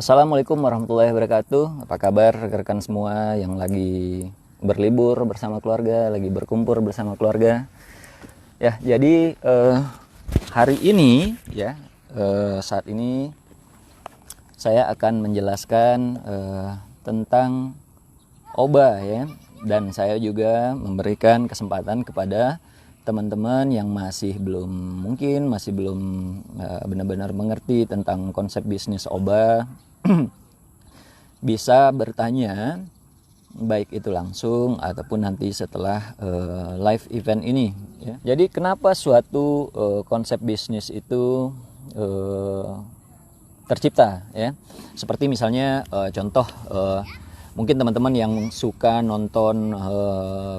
Assalamualaikum warahmatullahi wabarakatuh. Apa kabar rekan-rekan semua yang lagi berlibur bersama keluarga, lagi berkumpul bersama keluarga? Ya, jadi hari ini ya, saat ini saya akan menjelaskan tentang OBA ya, dan saya juga memberikan kesempatan kepada teman-teman yang masih belum benar-benar mengerti tentang konsep bisnis OBA bisa bertanya, baik itu langsung ataupun nanti setelah live event ini ya. Jadi kenapa suatu konsep bisnis itu tercipta ya? Seperti misalnya contoh, mungkin teman-teman yang suka nonton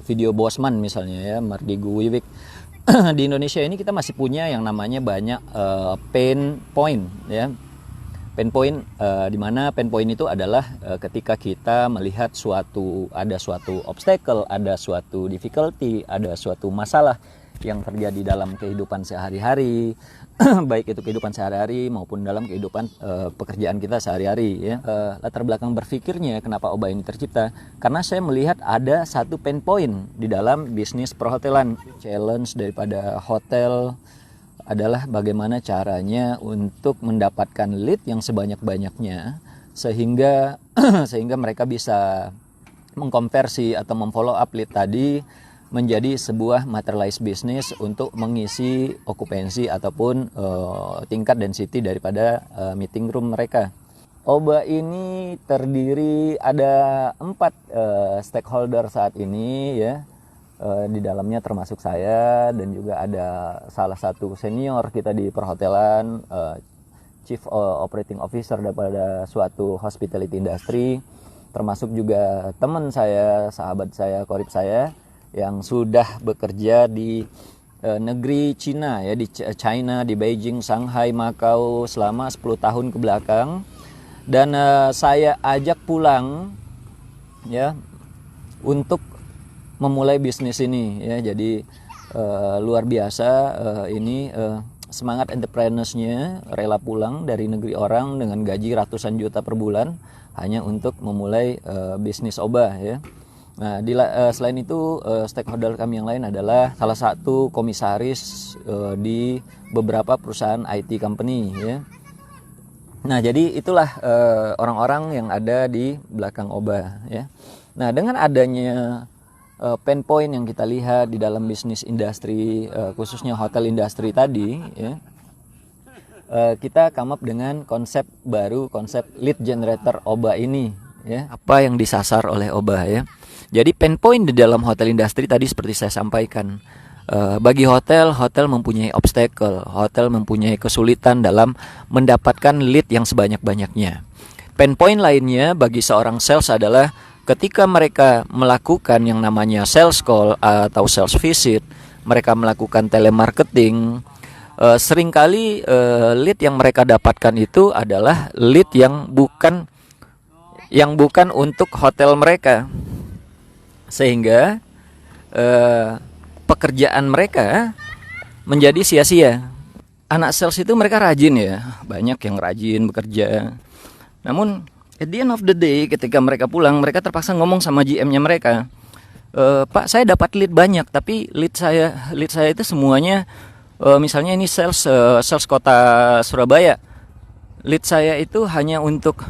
video Bosman misalnya ya, Mardi Guwiwik. Di Indonesia ini kita masih punya yang namanya banyak pain point ya. Pain point, di mana pain point itu adalah ketika kita melihat ada suatu obstacle, ada suatu difficulty, ada suatu masalah yang terjadi dalam kehidupan sehari-hari, baik itu kehidupan sehari-hari maupun dalam kehidupan pekerjaan kita sehari-hari ya. Latar belakang berpikirnya kenapa OBA ini tercipta, karena saya melihat ada satu pain point di dalam bisnis perhotelan. Challenge daripada hotel adalah bagaimana caranya untuk mendapatkan lead yang sebanyak-banyaknya sehingga mereka bisa mengkonversi atau memfollow up lead tadi menjadi sebuah materialized business untuk mengisi okupansi ataupun tingkat density daripada meeting room mereka. OBA ini terdiri ada 4 stakeholder saat ini ya. Di dalamnya termasuk saya dan juga ada salah satu senior kita di perhotelan, Chief Operating Officer daripada suatu hospitality industry, termasuk juga teman saya, sahabat saya, korib saya yang sudah bekerja di negeri Cina ya, di China, di Beijing, Shanghai, Macau selama 10 tahun ke belakang, dan saya ajak pulang ya untuk memulai bisnis ini ya. Jadi luar biasa ini semangat entrepreneursnya, rela pulang dari negeri orang dengan gaji ratusan juta per bulan hanya untuk memulai bisnis OBA ya. Nah, selain itu stakeholder kami yang lain adalah salah satu komisaris di beberapa perusahaan IT company ya. Nah, jadi itulah orang-orang yang ada di belakang OBA ya. Nah, dengan adanya pain point yang kita lihat di dalam bisnis industri, khususnya hotel industri tadi ya, kita come up dengan konsep baru, konsep lead generator OBA ini ya. Apa yang disasar oleh OBA ya. Jadi pain point di dalam hotel industri tadi seperti saya sampaikan, bagi hotel mempunyai obstacle, hotel mempunyai kesulitan dalam mendapatkan lead yang sebanyak-banyaknya. Pain point lainnya bagi seorang sales adalah ketika mereka melakukan yang namanya sales call atau sales visit, mereka melakukan telemarketing, seringkali lead yang mereka dapatkan itu adalah lead yang bukan untuk hotel mereka, sehingga pekerjaan mereka menjadi sia-sia. Anak sales itu mereka rajin ya, banyak yang rajin bekerja, namun at the end of the day, ketika mereka pulang, mereka terpaksa ngomong sama GM-nya mereka, Pak, saya dapat lead banyak, tapi lead saya itu semuanya, misalnya ini sales kota Surabaya, lead saya itu hanya untuk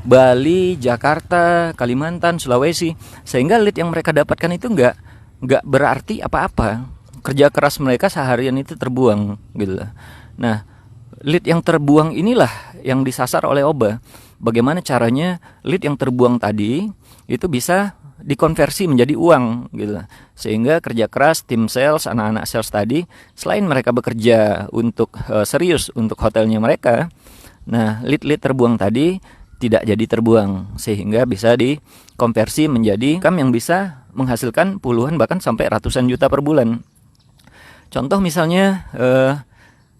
Bali, Jakarta, Kalimantan, Sulawesi, sehingga lead yang mereka dapatkan itu nggak berarti apa-apa. Kerja keras mereka seharian itu terbuang gitu. Nah, lead yang terbuang inilah yang disasar oleh OBA. Bagaimana caranya lead yang terbuang tadi itu bisa dikonversi menjadi uang gitu. Sehingga kerja keras tim sales, anak-anak sales tadi, selain mereka bekerja untuk serius untuk hotelnya mereka, nah lead terbuang tadi tidak jadi terbuang, sehingga bisa dikonversi menjadi income yang bisa menghasilkan puluhan bahkan sampai ratusan juta per bulan. Contoh misalnya,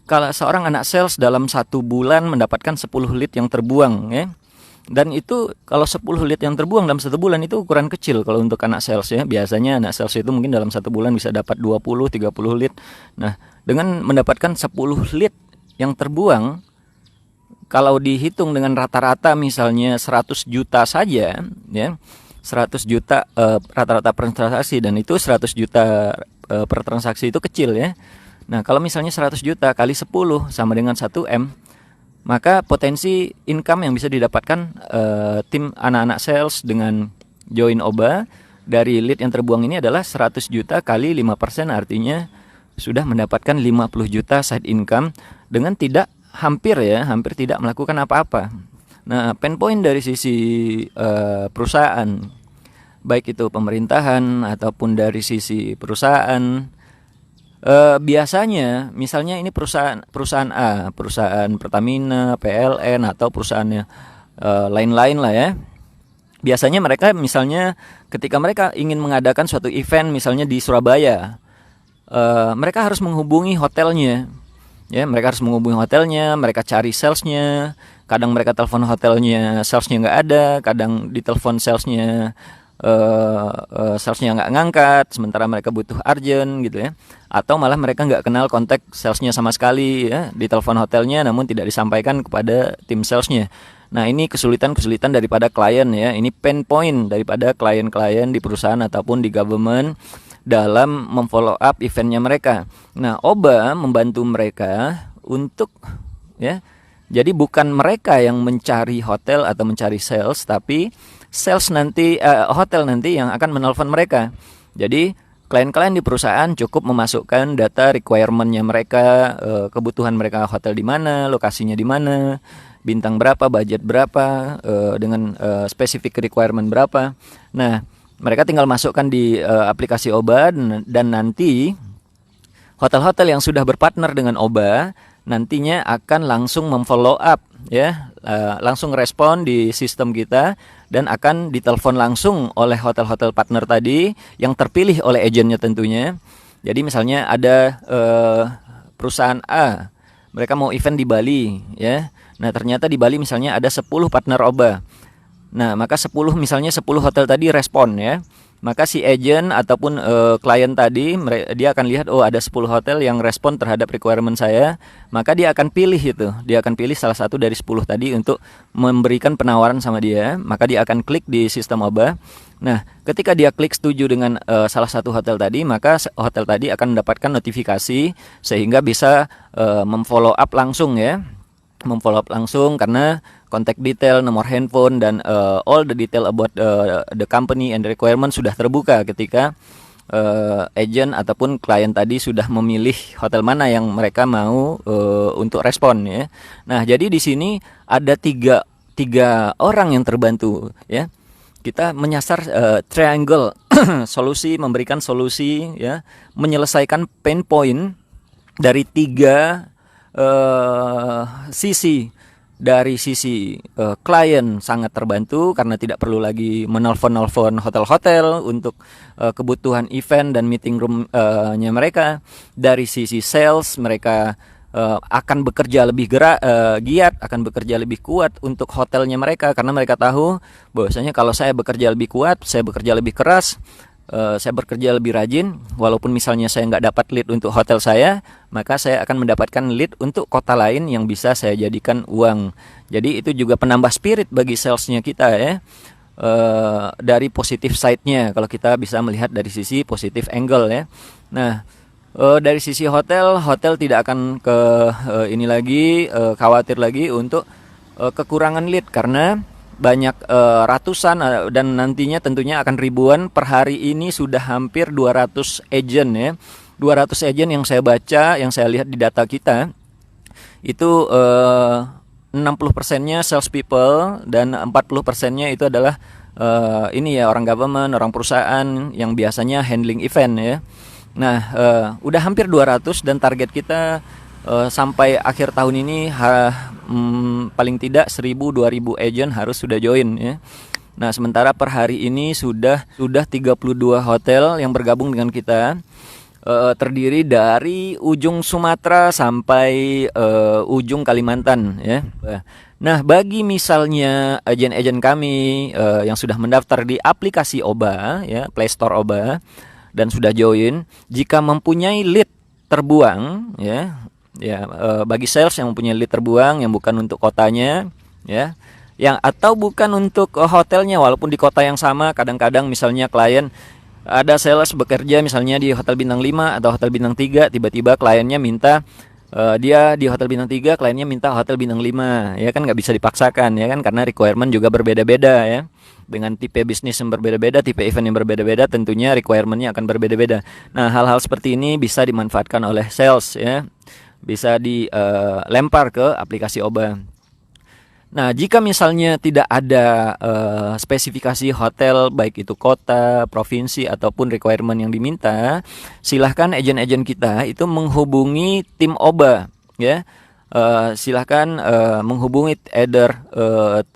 kalau seorang anak sales dalam 1 bulan mendapatkan 10 lead yang terbuang ya. Dan itu kalau 10 lead yang terbuang dalam 1 bulan itu ukuran kecil kalau untuk anak sales ya. Biasanya anak sales itu mungkin dalam 1 bulan bisa dapat 20-30 lead. Nah, dengan mendapatkan 10 lead yang terbuang, kalau dihitung dengan rata-rata misalnya 100 juta saja ya, 100 juta rata-rata per transaksi, dan itu 100 juta per transaksi itu kecil ya. Nah, kalau misalnya 100 juta kali 10 sama dengan 1 M, maka potensi income yang bisa didapatkan tim anak-anak sales dengan join OBA dari lead yang terbuang ini adalah 100 juta kali 5%, artinya sudah mendapatkan 50 juta side income dengan hampir tidak melakukan apa-apa. Nah, pain point dari sisi perusahaan, baik itu pemerintahan ataupun dari sisi perusahaan, biasanya misalnya ini perusahaan A, perusahaan Pertamina, PLN, atau perusahaannya lain-lain lah ya. Biasanya mereka misalnya ketika mereka ingin mengadakan suatu event misalnya di Surabaya, mereka harus menghubungi hotelnya. Ya, mereka harus menghubungi hotelnya, mereka cari salesnya. Kadang mereka telepon hotelnya, salesnya nggak ada. Kadang ditelepon salesnya, salesnya nggak ngangkat, sementara mereka butuh urgent gitu ya. Atau malah mereka nggak kenal kontak salesnya sama sekali ya. Ditelepon hotelnya namun tidak disampaikan kepada tim salesnya. Nah, ini kesulitan-kesulitan daripada klien ya. Ini pain point daripada klien-klien di perusahaan ataupun di government dalam memfollow up eventnya mereka. Nah, OBA membantu mereka untuk ya, jadi bukan mereka yang mencari hotel atau mencari sales, tapi sales nanti hotel nanti yang akan menelpon mereka. Jadi klien-klien di perusahaan cukup memasukkan data requirement-nya mereka, kebutuhan mereka, hotel di mana, lokasinya di mana, bintang berapa, budget berapa, dengan specific requirement berapa. Nah, mereka tinggal masukkan di aplikasi OBA, dan nanti hotel-hotel yang sudah berpartner dengan OBA nantinya akan langsung memfollow up ya, langsung respon di sistem kita dan akan ditelepon langsung oleh hotel-hotel partner tadi yang terpilih oleh agennya tentunya. Jadi misalnya ada perusahaan A, mereka mau event di Bali ya. Nah, ternyata di Bali misalnya ada 10 partner OBA. Nah, maka 10 hotel tadi respon ya. Maka si agent ataupun klien tadi dia akan lihat, oh ada 10 hotel yang respon terhadap requirement saya, maka dia akan pilih itu. Dia akan pilih salah satu dari 10 tadi untuk memberikan penawaran sama dia, maka dia akan klik di sistem OBA. Nah, ketika dia klik setuju dengan salah satu hotel tadi, maka hotel tadi akan mendapatkan notifikasi sehingga bisa memfollow up langsung ya. Memfollow up langsung karena contact detail, nomor handphone, dan all the detail about the company and the requirement sudah terbuka ketika agent ataupun klien tadi sudah memilih hotel mana yang mereka mau untuk respon ya. Nah, jadi di sini ada tiga orang yang terbantu ya. Kita menyasar triangle solusi, memberikan solusi ya, menyelesaikan pain point dari tiga sisi. Dari sisi klien sangat terbantu karena tidak perlu lagi menelpon hotel-hotel untuk kebutuhan event dan meeting room-nya mereka. Dari sisi sales, mereka akan bekerja lebih giat, akan bekerja lebih kuat untuk hotelnya mereka karena mereka tahu bahwasanya kalau saya bekerja lebih kuat, saya bekerja lebih keras, saya bekerja lebih rajin, walaupun misalnya saya nggak dapat lead untuk hotel saya, maka saya akan mendapatkan lead untuk kota lain yang bisa saya jadikan uang. Jadi itu juga penambah spirit bagi salesnya kita ya. Dari positif side-nya, kalau kita bisa melihat dari sisi positif angle ya. Nah, dari sisi hotel tidak akan khawatir lagi untuk kekurangan lead karena banyak ratusan dan nantinya tentunya akan ribuan. Per hari ini sudah hampir 200 agent ya. 200 agent yang saya baca, yang saya lihat di data kita itu 60%-nya sales people dan 40%-nya itu adalah ini ya, orang government, orang perusahaan yang biasanya handling event ya. Nah, udah hampir 200 dan target kita sampai akhir tahun ini paling tidak 1.000-2.000 agent harus sudah join ya. Nah, sementara per hari ini sudah 32 hotel yang bergabung dengan kita, terdiri dari ujung Sumatera sampai ujung Kalimantan ya. Nah, bagi misalnya agen-agen kami yang sudah mendaftar di aplikasi OBA ya, Play Store OBA, dan sudah join, jika mempunyai lead terbuang ya, ya, bagi sales yang mempunyai lead terbuang yang bukan untuk kotanya, ya, yang atau bukan untuk hotelnya, walaupun di kota yang sama. Kadang-kadang misalnya klien ada sales bekerja misalnya di hotel bintang 5 atau hotel bintang 3, tiba-tiba kliennya minta dia di hotel bintang 3, kliennya minta hotel bintang 5, ya kan, nggak bisa dipaksakan, ya kan, karena requirement juga berbeda-beda, ya. Dengan tipe bisnis yang berbeda-beda, tipe event yang berbeda-beda, tentunya requirementnya akan berbeda-beda. Nah, hal-hal seperti ini bisa dimanfaatkan oleh sales, ya, bisa dilempar ke aplikasi OBA. Nah, jika misalnya tidak ada spesifikasi hotel, baik itu kota, provinsi, ataupun requirement yang diminta, silahkan agen-agen kita itu menghubungi tim OBA, ya. Silahkan menghubungi either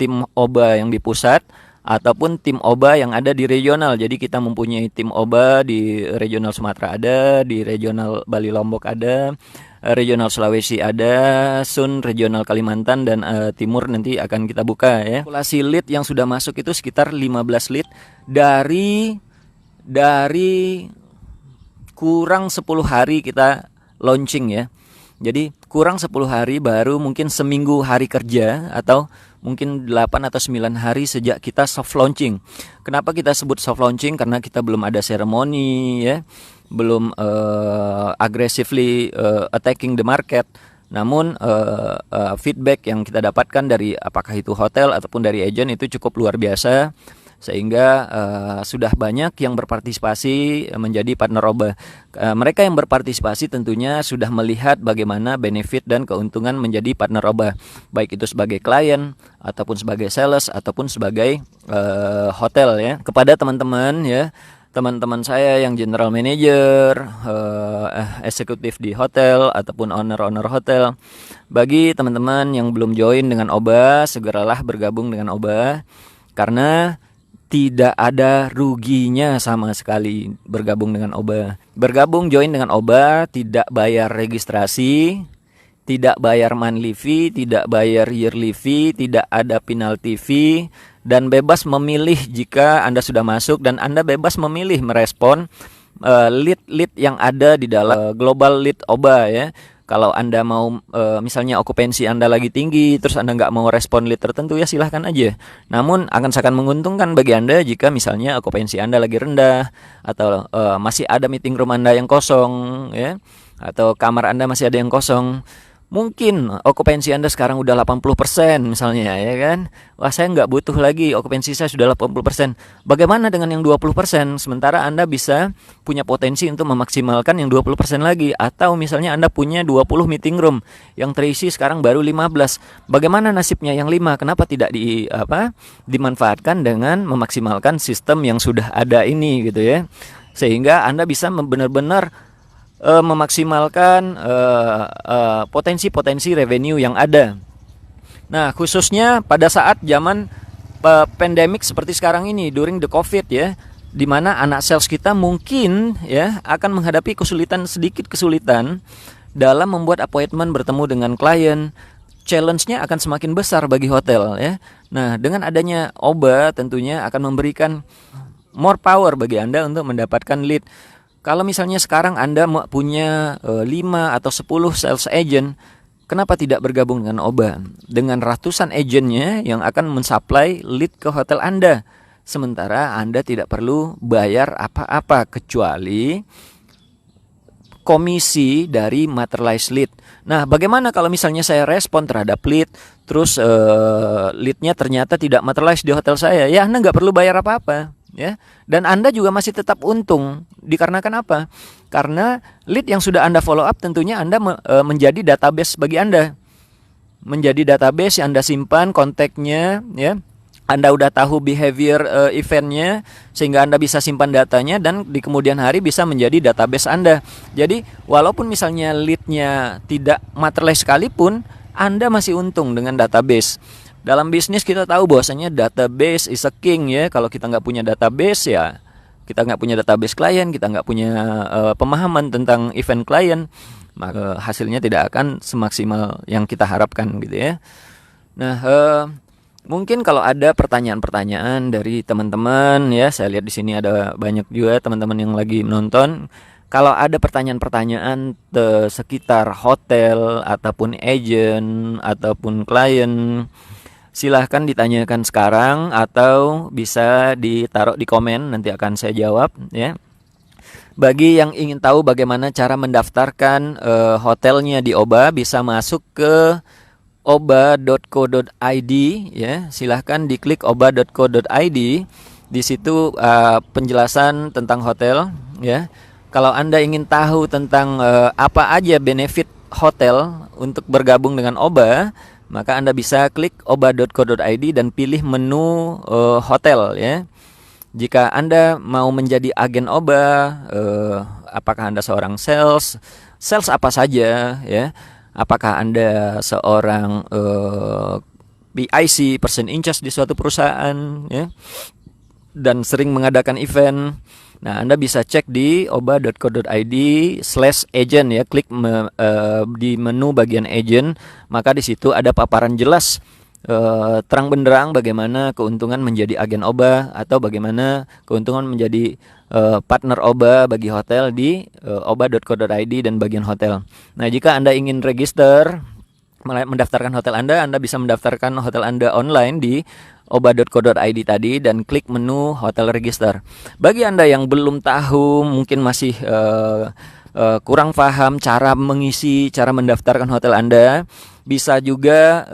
tim OBA yang di pusat ataupun tim OBA yang ada di regional. Jadi kita mempunyai tim OBA di regional Sumatera ada, di regional Bali Lombok ada, regional Sulawesi ada, Sun regional Kalimantan dan Timur nanti akan kita buka, ya. Populasi lead yang sudah masuk itu sekitar 15 lead dari kurang 10 hari kita launching, ya. Jadi kurang 10 hari baru mungkin seminggu hari kerja atau mungkin 8 atau 9 hari sejak kita soft launching. Kenapa kita sebut soft launching? Karena kita belum ada seremoni, ya. Belum aggressively attacking the market. Namun feedback yang kita dapatkan dari apakah itu hotel ataupun dari agent itu cukup luar biasa, sehingga sudah banyak yang berpartisipasi menjadi partner OBA. Mereka yang berpartisipasi tentunya sudah melihat bagaimana benefit dan keuntungan menjadi partner OBA, baik itu sebagai klien ataupun sebagai sales ataupun sebagai hotel, ya. Kepada teman-teman, ya, teman-teman saya yang general manager, eksekutif di hotel ataupun owner hotel, bagi teman-teman yang belum join dengan OBA, segeralah bergabung dengan OBA, karena tidak ada ruginya sama sekali bergabung dengan OBA. Bergabung join dengan OBA tidak bayar registrasi, tidak bayar monthly fee, tidak bayar yearly fee, tidak ada penalty fee, dan bebas memilih jika Anda sudah masuk, dan Anda bebas memilih merespon lead yang ada di dalam global lead OBA, ya. Kalau Anda mau misalnya okupansi Anda lagi tinggi, terus Anda nggak mau respon lead tertentu, ya silahkan aja. Namun akan sangat menguntungkan bagi Anda jika misalnya okupansi Anda lagi rendah, atau masih ada meeting room Anda yang kosong, ya, atau kamar Anda masih ada yang kosong. Mungkin okupansi Anda sekarang udah 80% misalnya, ya kan. Wah, saya nggak butuh lagi, okupansi saya sudah 80%. Bagaimana dengan yang 20%? Sementara Anda bisa punya potensi untuk memaksimalkan yang 20% lagi. Atau misalnya Anda punya 20 meeting room yang terisi sekarang baru 15. Bagaimana nasibnya yang 5? Kenapa tidak dimanfaatkan dengan memaksimalkan sistem yang sudah ada ini, gitu, ya. Sehingga Anda bisa benar-benar memaksimalkan potensi-potensi revenue yang ada. Nah, khususnya pada saat zaman pandemik seperti sekarang ini, during the COVID, ya, di mana anak sales kita mungkin, ya, akan menghadapi sedikit kesulitan dalam membuat appointment bertemu dengan klien. Challenge-nya akan semakin besar bagi hotel, ya. Nah, dengan adanya OBA tentunya akan memberikan more power bagi Anda untuk mendapatkan lead. Kalau misalnya sekarang Anda punya 5 atau 10 sales agent, kenapa tidak bergabung dengan OBA? Dengan ratusan agentnya yang akan mensupply lead ke hotel Anda. Sementara Anda tidak perlu bayar apa-apa kecuali komisi dari materialized lead. Nah, bagaimana kalau misalnya saya respon terhadap lead, terus leadnya ternyata tidak materialized di hotel saya? Ya, Anda nggak perlu bayar apa-apa, ya. Dan Anda juga masih tetap untung. Dikarenakan apa? Karena lead yang sudah Anda follow up tentunya Anda menjadi database bagi Anda. Menjadi database yang Anda simpan kontaknya, ya. Anda udah tahu behavior eventnya, sehingga Anda bisa simpan datanya dan di kemudian hari bisa menjadi database Anda. Jadi walaupun misalnya leadnya tidak materialize sekalipun, Anda masih untung dengan database. Dalam bisnis kita tahu bahwasanya database is a king, ya. Kalau kita nggak punya database, ya kita nggak punya database klien, kita nggak punya pemahaman tentang event klien, maka hasilnya tidak akan semaksimal yang kita harapkan, gitu, ya. Nah, mungkin kalau ada pertanyaan-pertanyaan dari teman-teman, ya, saya lihat di sini ada banyak juga teman-teman yang lagi menonton. Kalau ada pertanyaan-pertanyaan sekitar hotel ataupun agent ataupun klien, silahkan ditanyakan sekarang atau bisa ditaruh di komen, nanti akan saya jawab ya. Bagi yang ingin tahu bagaimana cara mendaftarkan hotelnya di OBA, bisa masuk ke oba.co.id ya. Silahkan diklik oba.co.id. Di situ penjelasan tentang hotel ya. Kalau Anda ingin tahu tentang apa aja benefit hotel untuk bergabung dengan OBA, maka Anda bisa klik oba.co.id dan pilih menu hotel ya. Jika Anda mau menjadi agen OBA, apakah Anda seorang sales apa saja ya? Apakah Anda seorang PIC, person in charge di suatu perusahaan ya, dan sering mengadakan event. Nah, Anda bisa cek di oba.co.id/agent ya, klik di menu bagian agent, maka di situ ada paparan jelas terang benderang bagaimana keuntungan menjadi agen OBA atau bagaimana keuntungan menjadi partner OBA bagi hotel di oba.co.id dan bagian hotel. Nah, jika Anda ingin register mendaftarkan hotel Anda bisa mendaftarkan hotel Anda online di oba.co.id tadi dan klik menu hotel register. Bagi Anda yang belum tahu, mungkin masih kurang paham cara mendaftarkan hotel Anda, bisa juga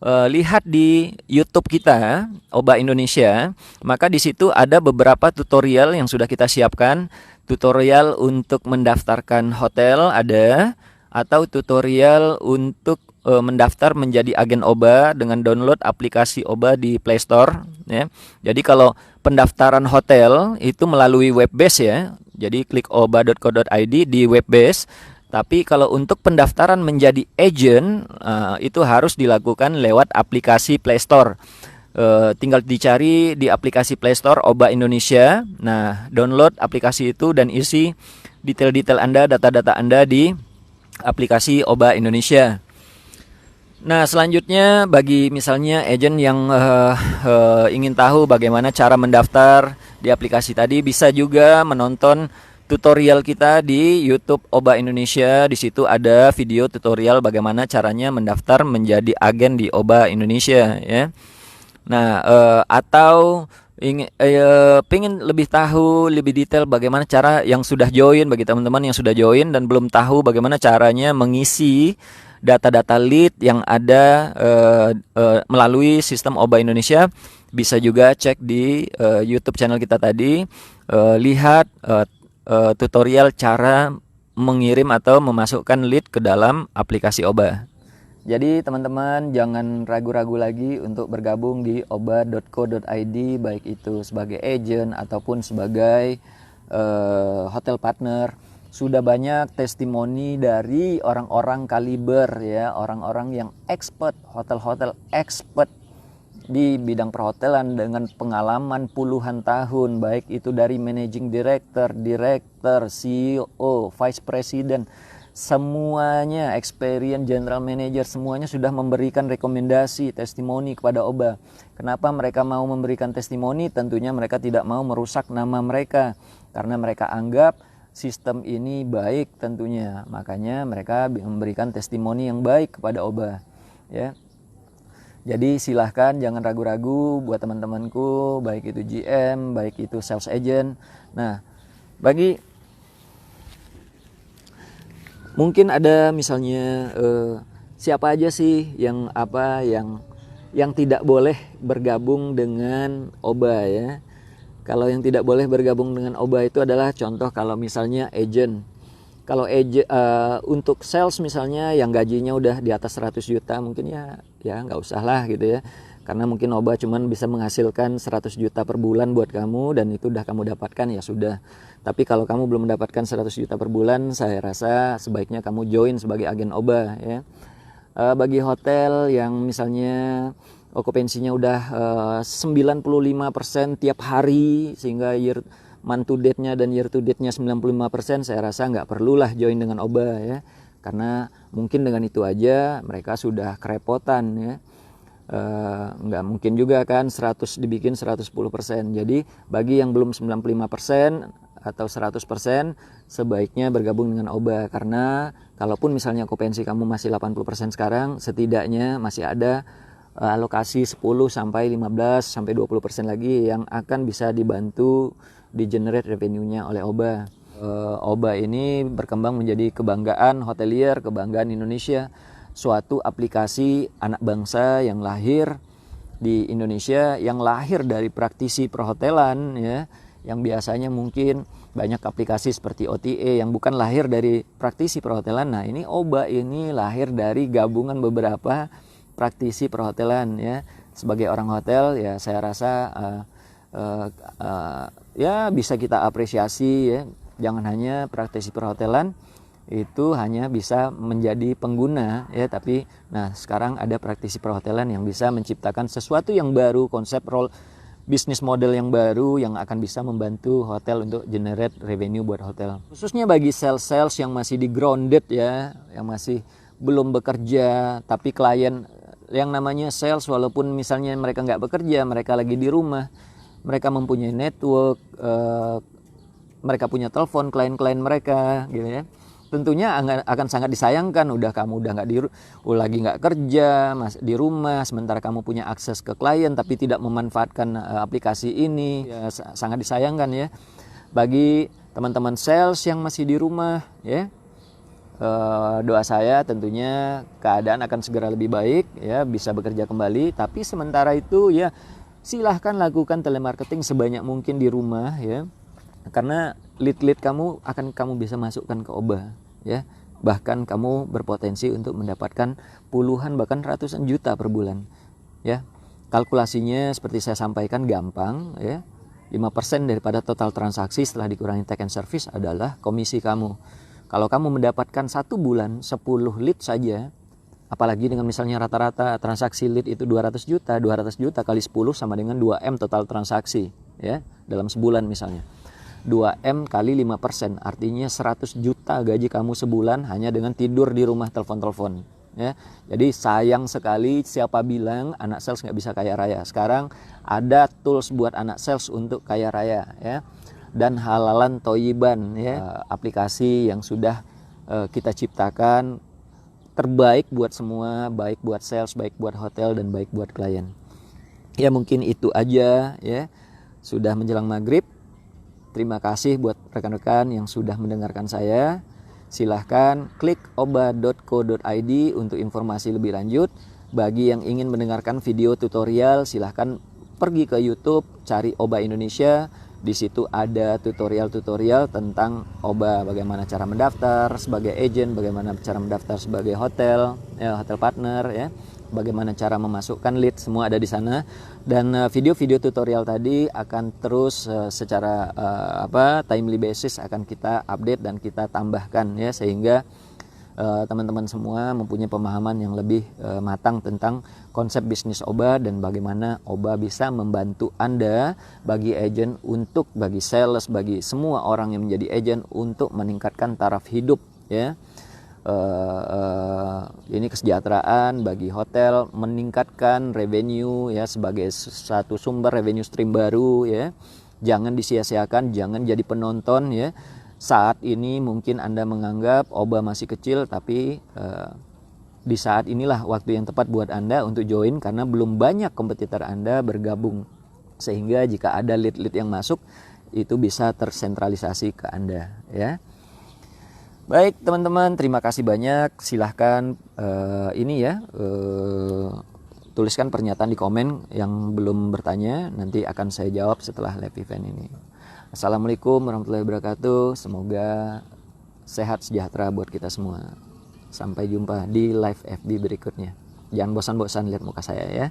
lihat di YouTube kita OBA Indonesia. Maka di situ ada beberapa tutorial yang sudah kita siapkan. Tutorial untuk mendaftarkan hotel ada, atau tutorial untuk mendaftar menjadi agen OBA dengan download aplikasi OBA di Play Store ya. Jadi kalau pendaftaran hotel itu melalui web base ya. Jadi klik oba.co.id di web base. Tapi kalau untuk pendaftaran menjadi agent itu harus dilakukan lewat aplikasi Play Store. Tinggal dicari di aplikasi Play Store OBA Indonesia. Nah, download aplikasi itu dan isi detail-detail Anda, data-data Anda di aplikasi OBA Indonesia. Nah, selanjutnya bagi misalnya agent yang ingin tahu bagaimana cara mendaftar di aplikasi tadi, bisa juga menonton tutorial kita di YouTube OBA Indonesia. Di situ ada video tutorial bagaimana caranya mendaftar menjadi agen di OBA Indonesia ya. Nah, atau pengen lebih tahu lebih detail bagaimana cara yang sudah join, bagi teman-teman yang sudah join dan belum tahu bagaimana caranya mengisi data-data lead yang ada melalui sistem OBA Indonesia, bisa juga cek di YouTube channel kita tadi, lihat tutorial cara mengirim atau memasukkan lead ke dalam aplikasi OBA. Jadi teman-teman jangan ragu-ragu lagi untuk bergabung di oba.co.id, baik itu sebagai agent ataupun sebagai hotel partner. Sudah banyak testimoni dari orang-orang kaliber ya, orang-orang yang expert, hotel-hotel expert di bidang perhotelan dengan pengalaman puluhan tahun, baik itu dari managing director, CEO, vice president, semuanya experience, general manager, semuanya sudah memberikan rekomendasi, testimoni kepada OBA. Kenapa mereka mau memberikan testimoni? Tentunya mereka tidak mau merusak nama mereka, karena mereka anggap sistem ini baik tentunya. Makanya mereka memberikan testimoni yang baik kepada OBA ya. Jadi silahkan jangan ragu-ragu buat teman-temanku, baik itu GM, baik itu sales agent. Nah, bagi mungkin ada misalnya siapa aja sih yang tidak boleh bergabung dengan OBA ya. Kalau yang tidak boleh bergabung dengan OBA itu adalah contoh kalau misalnya agent. Kalau untuk sales misalnya yang gajinya udah di atas 100 juta mungkin ya nggak usah lah gitu ya. Karena mungkin OBA cuman bisa menghasilkan 100 juta per bulan buat kamu dan itu udah kamu dapatkan ya sudah. Tapi kalau kamu belum mendapatkan 100 juta per bulan, saya rasa sebaiknya kamu join sebagai agen OBA ya. Bagi hotel yang misalnya okupansinya udah 95% tiap hari sehingga month to date-nya dan year to date-nya 95%, saya rasa nggak perlulah join dengan OBA ya. Karena mungkin dengan itu aja mereka sudah kerepotan ya. Nggak mungkin juga kan 100 dibikin 110%. Jadi bagi yang belum 95%, atau 100% sebaiknya bergabung dengan OBA, karena kalaupun misalnya okupansi kamu masih 80% sekarang, setidaknya masih ada alokasi 10 sampai 15 sampai 20% lagi yang akan bisa dibantu di generate revenue-nya oleh OBA. OBA ini berkembang menjadi kebanggaan hotelier, kebanggaan Indonesia, suatu aplikasi anak bangsa yang lahir di Indonesia, yang lahir dari praktisi perhotelan ya, yang biasanya mungkin banyak aplikasi seperti OTA yang bukan lahir dari praktisi perhotelan. Nah, ini OBA ini lahir dari gabungan beberapa praktisi perhotelan ya. Sebagai orang hotel ya, saya rasa ya bisa kita apresiasi ya. Jangan hanya praktisi perhotelan itu hanya bisa menjadi pengguna ya, tapi nah sekarang ada praktisi perhotelan yang bisa menciptakan sesuatu yang baru, konsep bisnis model yang baru yang akan bisa membantu hotel untuk generate revenue buat hotel. Khususnya bagi sales yang masih di grounded ya, yang masih belum bekerja, tapi klien yang namanya sales walaupun misalnya mereka nggak bekerja, mereka lagi di rumah, mereka mempunyai network, mereka punya telepon klien-klien mereka gitu ya. Tentunya akan sangat disayangkan kamu udah lagi nggak kerja, di rumah, sementara kamu punya akses ke klien tapi tidak memanfaatkan aplikasi ini, ya, sangat disayangkan ya. Bagi teman-teman sales yang masih di rumah ya, doa saya tentunya keadaan akan segera lebih baik ya, bisa bekerja kembali. Tapi sementara itu ya silahkan lakukan telemarketing sebanyak mungkin di rumah ya. Karena lead kamu akan kamu bisa masukkan ke OBA ya. Bahkan kamu berpotensi untuk mendapatkan puluhan bahkan ratusan juta per bulan ya. Kalkulasinya seperti saya sampaikan gampang ya. 5% daripada total transaksi setelah dikurangi take and service adalah komisi kamu. Kalau kamu mendapatkan 1 bulan 10 lead saja, apalagi dengan misalnya rata-rata transaksi lead itu 200 juta kali 10 sama dengan 2M total transaksi ya dalam sebulan misalnya. 2M kali 5%, artinya 100 juta gaji kamu sebulan hanya dengan tidur di rumah telepon-telepon ya. Jadi sayang sekali siapa bilang anak sales nggak bisa kaya raya. Sekarang ada tools buat anak sales untuk kaya raya ya. Dan halalan toyiban ya, aplikasi yang sudah kita ciptakan terbaik buat semua, baik buat sales, baik buat hotel, dan baik buat klien. Ya mungkin itu aja ya. Sudah menjelang maghrib. Terima kasih buat rekan-rekan yang sudah mendengarkan saya. Silahkan klik oba.co.id untuk informasi lebih lanjut. Bagi yang ingin mendengarkan video tutorial, silahkan pergi ke YouTube, cari OBA Indonesia. Di situ ada tutorial-tutorial tentang OBA, bagaimana cara mendaftar sebagai agent, bagaimana cara mendaftar sebagai hotel partner ya. Bagaimana cara memasukkan lead, semua ada di sana. Dan video-video tutorial tadi akan terus secara timely basis akan kita update dan kita tambahkan ya, sehingga teman-teman semua mempunyai pemahaman yang lebih matang tentang konsep bisnis OBA dan bagaimana OBA bisa membantu Anda bagi agent bagi sales, bagi semua orang yang menjadi agent untuk meningkatkan taraf hidup ya. Ini kesejahteraan bagi hotel, meningkatkan revenue ya, sebagai satu sumber revenue stream baru ya. Jangan disia-siakan, jangan jadi penonton ya. Saat ini mungkin Anda menganggap OBA masih kecil, tapi di saat inilah waktu yang tepat buat Anda untuk join, karena belum banyak kompetitor Anda bergabung, sehingga jika ada lead-lead yang masuk itu bisa tersentralisasi ke Anda ya. Baik teman-teman, terima kasih banyak. Silahkan tuliskan pernyataan di komen yang belum bertanya, nanti akan saya jawab setelah live event ini. Assalamualaikum warahmatullahi wabarakatuh. Semoga sehat sejahtera buat kita semua. Sampai jumpa di live FB berikutnya. Jangan bosan-bosan lihat muka saya ya.